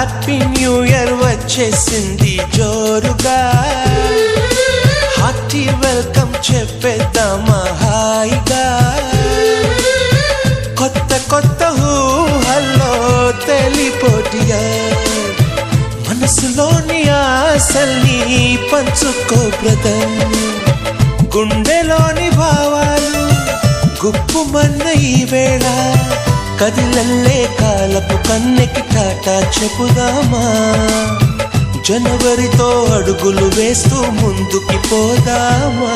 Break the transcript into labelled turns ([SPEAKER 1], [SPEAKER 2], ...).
[SPEAKER 1] Happy new year వచ్చేసింది జోరుగా, hearty welcome చెప్పేద్దామా హాయిగా. కొత్త కొత్త ఊహల్లో తెలిపోటియా, మనసులోని ఆశల్ని పంచుకో బ్రదర్. గుండెలోని భావాలు గుప్పుమన్న ఈ వేళ, కదిలల్లే కాలపు కన్నెకి టాటా చెప్పుదామా. జనవరితో అడుగులు వేస్తూ ముందుకి పోదామా.